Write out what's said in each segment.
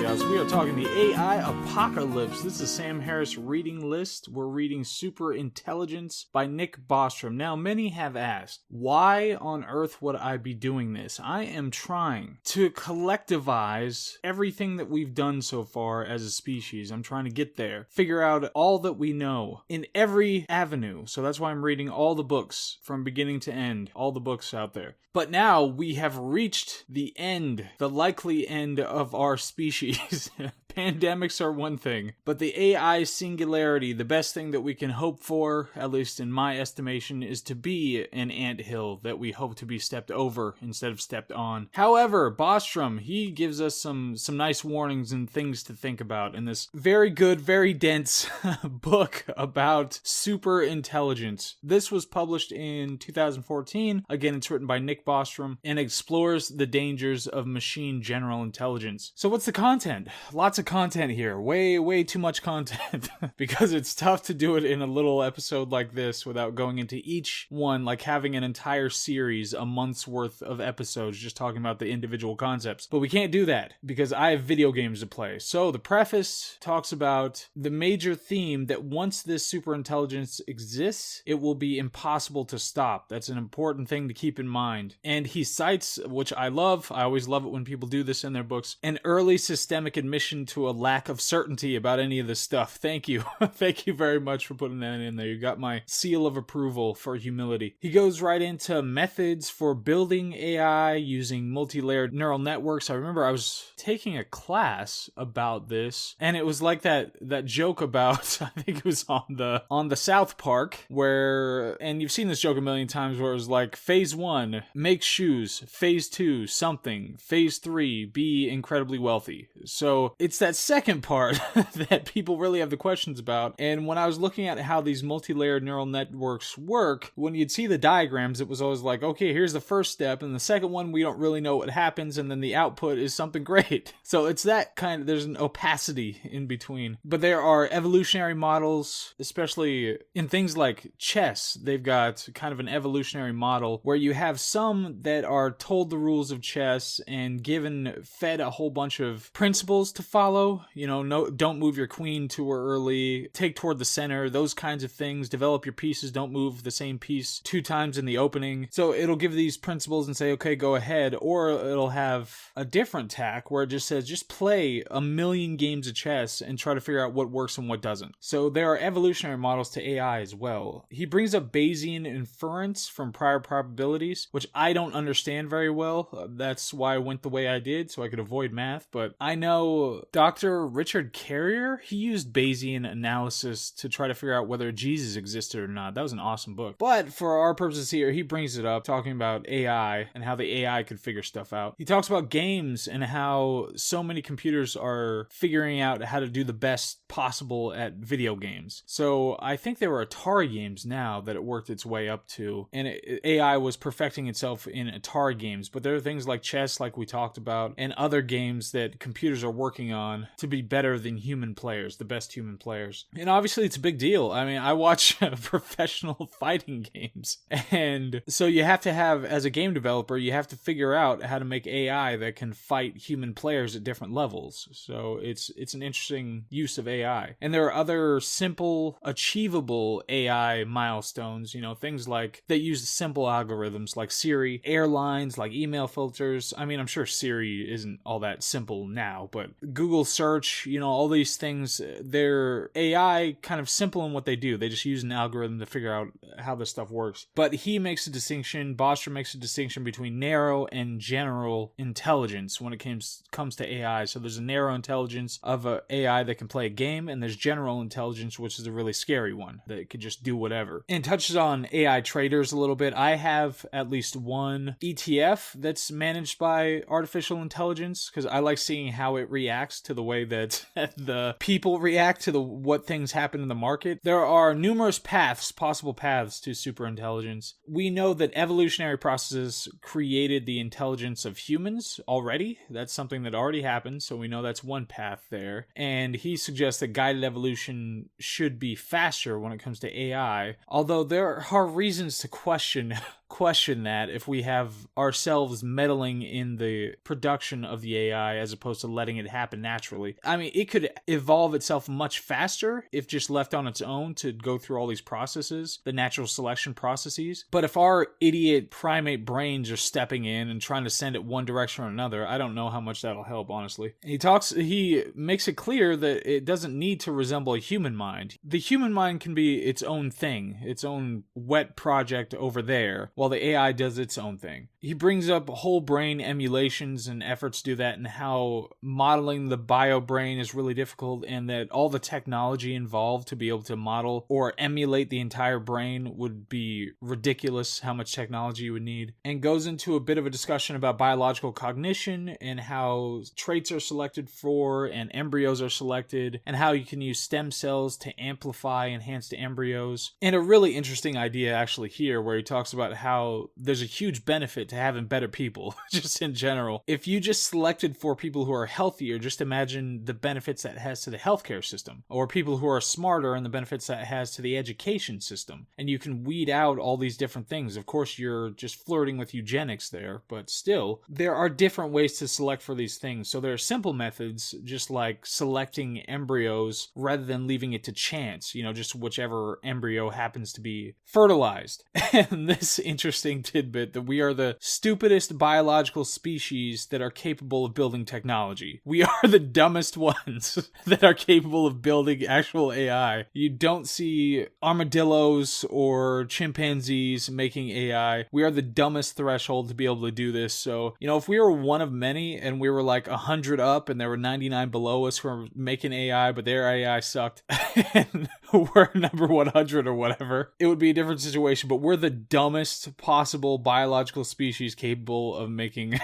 guys. We are talking the AI apocalypse. This is Sam Harris reading list. We're reading Superintelligence by Nick Bostrom. Now, many have asked, why on earth would I be doing this? I am trying to collectivize everything that we've done so far as a species. I'm trying to get there. Figure out all that we know in every avenue. So that's why I'm reading all the books from beginning to end. All the books out there. But now we have reached the end, the likely end of our species. Pandemics are one thing, but the AI singularity, the best thing that we can hope for, at least in my estimation, is to be an anthill that we hope to be stepped over instead of stepped on. However, Bostrom, he gives us some nice warnings and things to think about in this very good, very dense book about superintelligence. This was published in 2014. Again, it's written by Nick Bostrom and explores the dangers of machine general intelligence. So what's the content? Lots of content here. Way too much content because it's tough to do it in a little episode like this without going into each one, like having an entire series, a month's worth of episodes just talking about the individual concepts. But we can't do that because I have video games to play. So the preface talks about the major theme that once this superintelligence exists, it will be impossible to stop. That's an important thing to keep in mind. And he cites, which I love, I always love it when people do this in their books, an early systemic admission to a lack of certainty about any of this stuff. Thank you. Thank you very much for putting that in there. You got my seal of approval for humility. He goes right into methods for building AI using multi-layered neural networks. I remember I was taking a class about this, and it was like that joke about, I think it was on the South Park, where, and you've seen this joke a million times, where it was like, phase 1, make shoes, phase 2, something, phase 3, be incredibly wealthy. So it's that second part that people really have the questions about. And when I was looking at how these multi-layered neural networks work, when you'd see the diagrams, it was always like, okay, here's the first step, and the second one, we don't really know what happens, and then the output is something great. So it's that kind of, there's an opacity in between. But there are evolutionary models, especially in things like chess. They've got kind of an evolutionary model where you have some that are told the rules of chess and fed a whole bunch of principles to follow. You know, no, don't move your queen too early, take toward the center, those kinds of things. Develop your pieces, don't move the same piece 2 times in the opening. So it'll give these principles and say, okay, go ahead. Or it'll have a different tack where it just says, just play a million games of chess and try to figure out what works and what doesn't. So there are evolutionary models to AI as well. He brings up Bayesian inference from prior probabilities, which I don't understand very well. That's why I went the way I did, so I could avoid math. But I know Dr. Richard Carrier, he used Bayesian analysis to try to figure out whether Jesus existed or not. That was an awesome book. But for our purposes here, he brings it up, talking about AI and how the AI could figure stuff out. He talks about games and how so many computers are figuring out how to do the best possible at video games. So I think there were Atari games now that it worked its way up to, and AI was perfecting itself in Atari games. But there are things like chess, like we talked about, and other games that computers are working on to be better than human players, the best human players. And obviously it's a big deal. I mean, I watch professional fighting games. And so you have to have, as a game developer, you have to figure out how to make AI that can fight human players at different levels. So it's an interesting use of AI. And there are other simple, achievable AI milestones, you know, things like that use simple algorithms like Siri, airlines, like email filters. I mean, I'm sure Siri isn't all that simple now, but Google search, you know, all these things, they're AI kind of simple in what they do. They just use an algorithm to figure out how this stuff works. But he makes a distinction, Bostrom makes a distinction between narrow and general intelligence when it comes to AI. So there's a narrow intelligence of a AI that can play a game, and there's general intelligence, which is a really scary one that could just do whatever. And touches on AI traders a little bit. I have at least one ETF that's managed by artificial intelligence because I like seeing how it reacts to the way that the people react to what things happen in the market. There are numerous possible paths to superintelligence. We know that evolutionary processes created the intelligence of humans already. That's something that already happened, so we know that's one path there. And he suggests that guided evolution should be faster when it comes to AI, although there are reasons to question question that if we have ourselves meddling in the production of the AI as opposed to letting it happen naturally. I mean, it could evolve itself much faster if just left on its own to go through all these processes, the natural selection processes. But if our idiot primate brains are stepping in and trying to send it one direction or another, I don't know how much that'll help, honestly. He makes it clear that it doesn't need to resemble a human mind. The human mind can be its own thing, its own wet project over there, while the AI does its own thing. He brings up whole brain emulations and efforts to do that, and how modeling the bio brain is really difficult, and that all the technology involved to be able to model or emulate the entire brain would be ridiculous, how much technology you would need. And goes into a bit of a discussion about biological cognition and how traits are selected for and embryos are selected, and how you can use stem cells to amplify enhanced embryos. And a really interesting idea actually here, where he talks about how there's a huge benefit to having better people, just in general. If you just selected for people who are healthier, just imagine the benefits that has to the healthcare system, or people who are smarter and the benefits that has to the education system. And you can weed out all these different things. Of course, you're just flirting with eugenics there, but still, there are different ways to select for these things. So there are simple methods, just like selecting embryos rather than leaving it to chance, just whichever embryo happens to be fertilized. And this interesting tidbit that we are the stupidest biological species that are capable of building technology. We are the dumbest ones that are capable of building actual AI. You don't see armadillos or chimpanzees making AI. We are the dumbest threshold to be able to do this. So, if we were one of many and we were like 100 up and there were 99 below us who were making AI, but their AI sucked and we're number 100 or whatever, it would be a different situation. But we're the dumbest possible biological species capable of making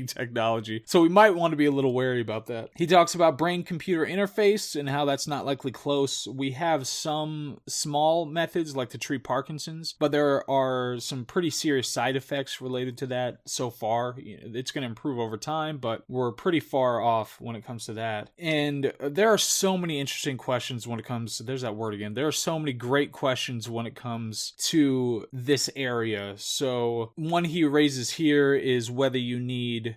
technology. So we might want to be a little wary about that. He talks about brain-computer interface and how that's not likely close. We have some small methods like to treat Parkinson's, but there are some pretty serious side effects related to that so far. It's going to improve over time, but we're pretty far off when it comes to that. And there are so many interesting questions when it comes to, there's that word again. There are so many great questions when it comes to this area. So one he raises here is whether you need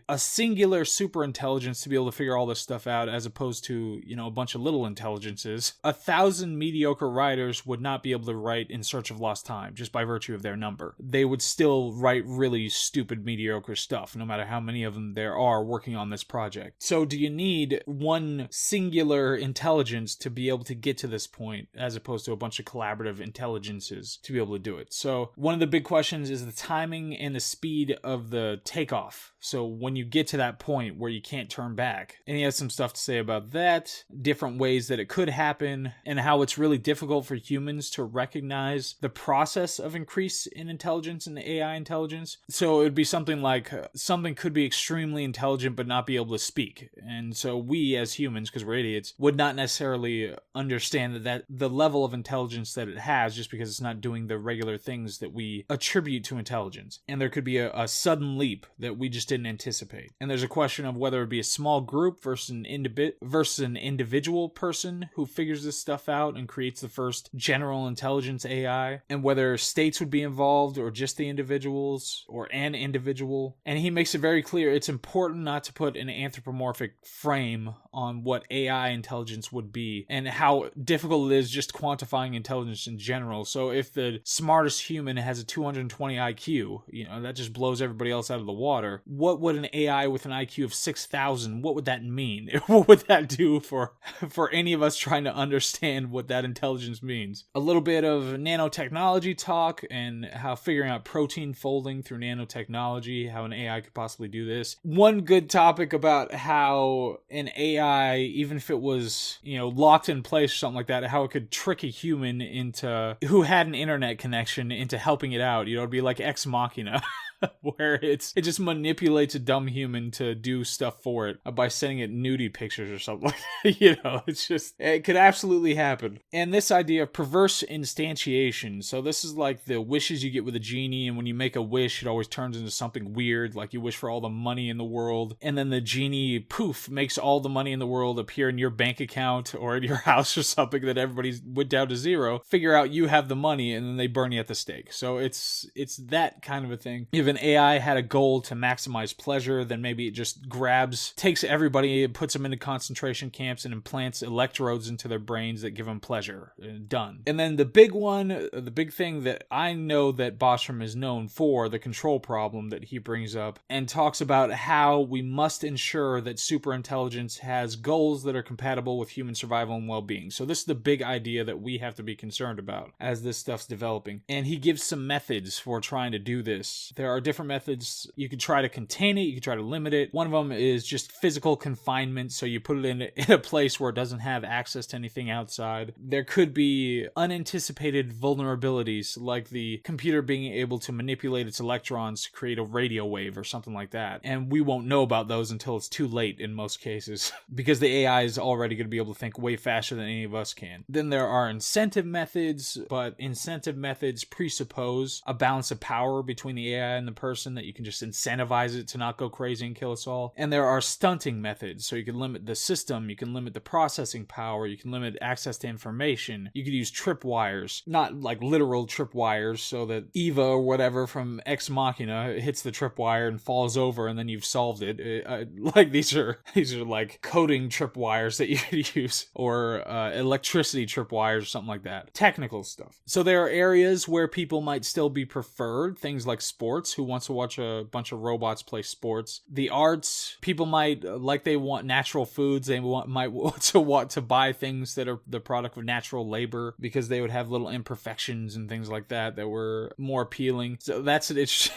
a singular superintelligence to be able to figure all this stuff out, as opposed to, a bunch of little intelligences. 1,000 mediocre writers would not be able to write In Search of Lost Time just by virtue of their number. They would still write really stupid, mediocre stuff, no matter how many of them there are working on this project. So do you need one singular intelligence to be able to get to this point, as opposed to a bunch of collaborative intelligences to be able to do it? So one of the big questions is the timing and the speed of the takeoff. So when you get to that point where you can't turn back. And he has some stuff to say about that, different ways that it could happen, and how it's really difficult for humans to recognize the process of increase in intelligence and AI intelligence. So it would be something like something could be extremely intelligent but not be able to speak. And so we as humans, because we're idiots, would not necessarily understand that the level of intelligence that it has, just because it's not doing the regular things that we attribute to intelligence. And there could be a sudden leap that we just didn't anticipate. And there's a question of whether it be a small group versus an individual person who figures this stuff out and creates the first general intelligence AI, and whether states would be involved or just the individuals or an individual. And he makes it very clear it's important not to put an anthropomorphic frame on what AI intelligence would be, and how difficult it is just quantifying intelligence in general. So if the smartest human has a 220 IQ, that just blows everybody else out of the water. What would an AI with an IQ of 6,000, what would that mean? What would that do for any of us trying to understand what that intelligence means? A little bit of nanotechnology talk and how figuring out protein folding through nanotechnology, how an AI could possibly do this. One good topic about how an AI, even if it was, locked in place or something like that, how it could trick a human who had an internet connection into helping it out. It'd be like Ex Machina. where it just manipulates a dumb human to do stuff for it by sending it nudie pictures or something like that. It could absolutely happen. And this idea of perverse instantiation. So this is like the wishes you get with a genie, and when you make a wish, it always turns into something weird, like you wish for all the money in the world, and then the genie, poof, makes all the money in the world appear in your bank account or in your house or something that everybody went down to zero, figure out you have the money, and then they burn you at the stake. So it's that kind of a thing. If an AI had a goal to maximize pleasure, then maybe it just takes everybody, and puts them into concentration camps and implants electrodes into their brains that give them pleasure. Done. And then the big thing that I know that Bostrom is known for, the control problem that he brings up, and talks about how we must ensure that superintelligence has goals that are compatible with human survival and well-being. So this is the big idea that we have to be concerned about as this stuff's developing. And he gives some methods for trying to do this. There are different methods. You could try to contain it, you could try to limit it. One of them is just physical confinement, so you put it in a place where it doesn't have access to anything outside. There could be unanticipated vulnerabilities, like the computer being able to manipulate its electrons to create a radio wave or something like that. And we won't know about those until it's too late in most cases, because the AI is already going to be able to think way faster than any of us can. Then there are incentive methods, but incentive methods presuppose a balance of power between the AI and the person, that you can just incentivize it to not go crazy and kill us all. And there are stunting methods, so you can limit the system, you can limit the processing power, you can limit access to information. You could use tripwires, not like literal tripwires, so that Eva or whatever from Ex Machina hits the tripwire and falls over, and then you've solved it. Like these are like coding tripwires that you could use, or electricity tripwires or something like that. Technical stuff. So there are areas where people might still be preferred, things like sports. Who wants to watch a bunch of robots play sports? The arts, people might, like they want natural foods, they might want to buy things that are the product of natural labor, because they would have little imperfections and things like that were more appealing. So that's it.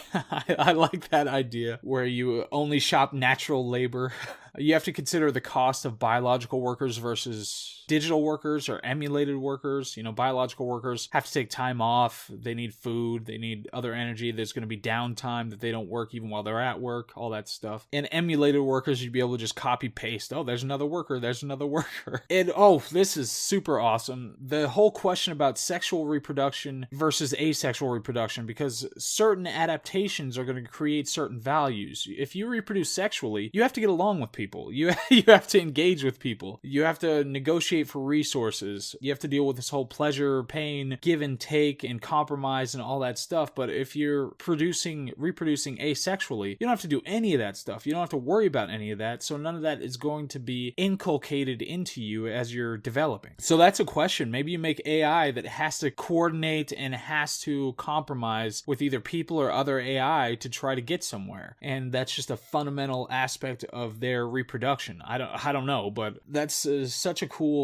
I like that idea, where you only shop natural labor. You have to consider the cost of biological workers versus digital workers or emulated workers. Biological workers have to take time off. They need food. They need other energy. There's going to be downtime that they don't work even while they're at work, all that stuff. And emulated workers, you'd be able to just copy paste. Oh, there's another worker. There's another worker. And this is super awesome. The whole question about sexual reproduction versus asexual reproduction, because certain adaptations are going to create certain values. If you reproduce sexually, you have to get along with people. You have to engage with people. You have to negotiate for resources. You have to deal with this whole pleasure, pain, give and take, and compromise and all that stuff. But if you're reproducing asexually, you don't have to do any of that stuff. You don't have to worry about any of that. So none of that is going to be inculcated into you as you're developing. So that's a question. Maybe you make AI that has to coordinate and has to compromise with either people or other AI to try to get somewhere. And that's just a fundamental aspect of their reproduction. I don't know, but that's such a cool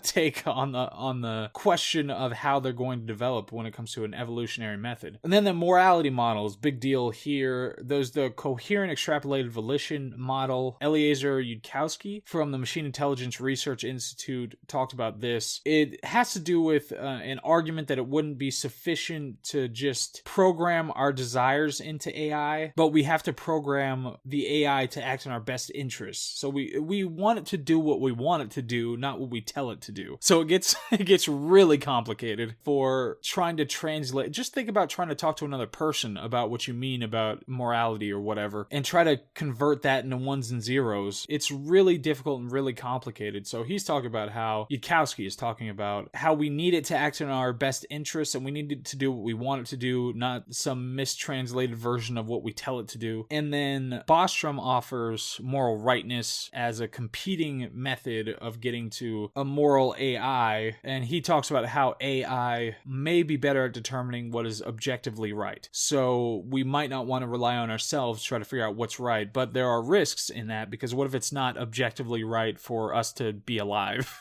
take on the question of how they're going to develop when it comes to an evolutionary method. And then the morality models, big deal here. There's the coherent extrapolated volition model. Eliezer Yudkowsky from the Machine Intelligence Research Institute talked about this. It has to do with an argument that it wouldn't be sufficient to just program our desires into AI, but we have to program the AI to act in our best interests. So we want it to do what we want it to do, not what we tell it to do. So it gets really complicated for trying to translate. Just think about trying to talk to another person about what you mean about morality or whatever, and try to convert that into ones and zeros. It's really difficult and really complicated. So he's talking about how Yudkowsky is talking about how we need it to act in our best interests, and we need it to do what we want it to do, not some mistranslated version of what we tell it to do. And then Bostrom offers moral rightness as a competing method of getting to a moral AI, and he talks about how AI may be better at determining what is objectively right. So we might not want to rely on ourselves to try to figure out what's right, but there are risks in that, because what if it's not objectively right for us to be alive?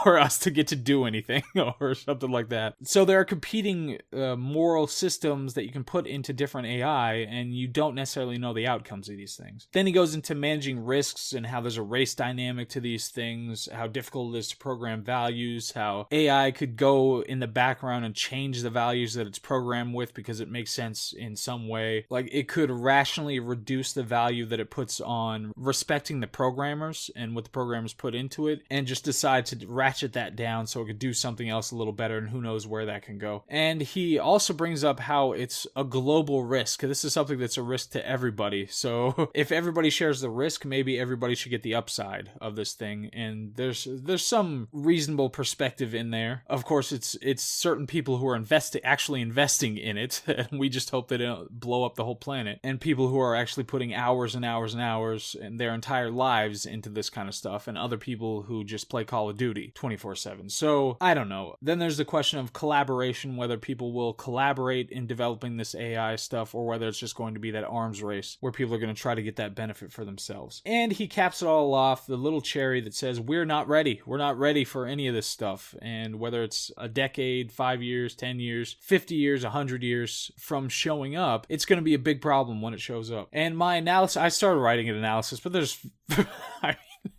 or us to get to do anything or something like that. So there are competing moral systems that you can put into different AI, and you don't necessarily know the outcomes of these things. Then he goes into managing risks and how there's a race dynamic to these things, how difficult it is to program values, how AI could go in the background and change the values that it's programmed with because it makes sense in some way. Like, it could rationally reduce the value that it puts on respecting the programmers and what the programmers put into it, and just decide to ratchet that down so it could do something else a little better, and who knows where that can go. And he also brings up how it's a global risk. This is something that's a risk to everybody. So if everybody shares the risk, maybe everybody should get the upside of this thing. And there's some reasonable perspective in there. Of course, it's certain people who are actually investing in it, and we just hope that it don't blow up the whole planet. And people who are actually putting hours and hours and hours and their entire lives into this kind of stuff, and other people who just play Call of Duty 24/7. So I don't know. Then there's the question of collaboration, whether people will collaborate in developing this AI stuff, or whether it's just going to be that arms race where people are going to try to get that benefit for themselves. And he caps it all off, the little cherry that says, we're not ready. We're not ready for any of this stuff. And whether it's a decade, 5 years, 10 years, 50 years, 100 years from showing up, it's going to be a big problem when it shows up. And my analysis, I started writing an analysis, but there's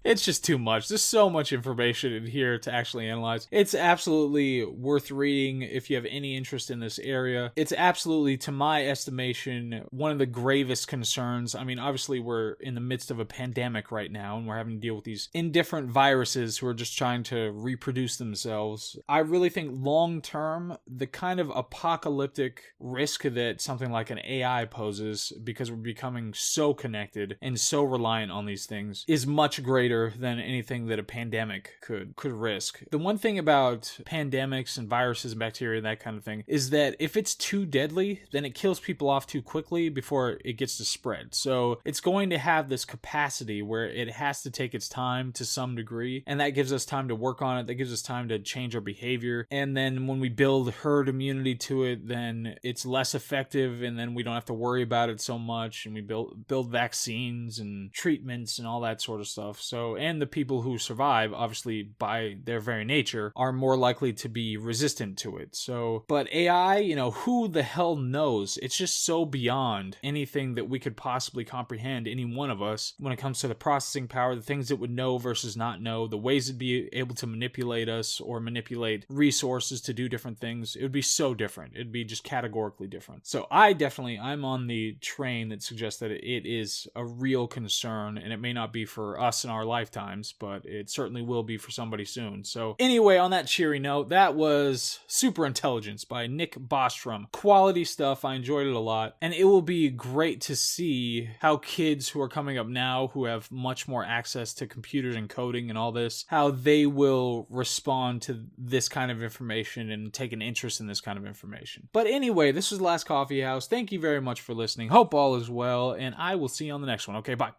it's just too much. There's so much information in here to actually analyze. It's absolutely worth reading if you have any interest in this area. It's absolutely, to my estimation, one of the gravest concerns. I mean, obviously we're in the midst of a pandemic right now, and we're having to deal with these indifferent viruses who are just trying to reproduce themselves. I really think long term, the kind of apocalyptic risk that something like an AI poses, because we're becoming so connected and so reliant on these things, is much greater than anything that a pandemic could risk. The one thing about pandemics and viruses and bacteria and that kind of thing is that if it's too deadly, then it kills people off too quickly before it gets to spread. So it's going to have this capacity where it has to take its time to some degree, and that gives us time to work on it. That gives us time to change our behavior. And then when we build herd immunity to it, then it's less effective, and then we don't have to worry about it so much, and we build vaccines and treatments and all that sort of stuff. So, and the people who survive, obviously by their very nature, are more likely to be resistant to it. So, but AI, who the hell knows? It's just so beyond anything that we could possibly comprehend, any one of us, when it comes to the processing power, the things it would know versus not know, the ways it'd be able to manipulate us or manipulate resources to do different things. It would be so different. It'd be just categorically different. So I'm on the train that suggests that it is a real concern, and it may not be for us in our lifetimes, but it certainly will be for somebody soon. So anyway, on that cheery note, that was Superintelligence by Nick Bostrom. Quality stuff. I enjoyed it a lot, and it will be great to see how kids who are coming up now, who have much more access to computers and coding and all this, how they will respond to this kind of information and take an interest in this kind of information. But anyway, this was Last Coffee House. Thank you very much for listening. Hope all is well, and I will see you on the next one. Okay, bye.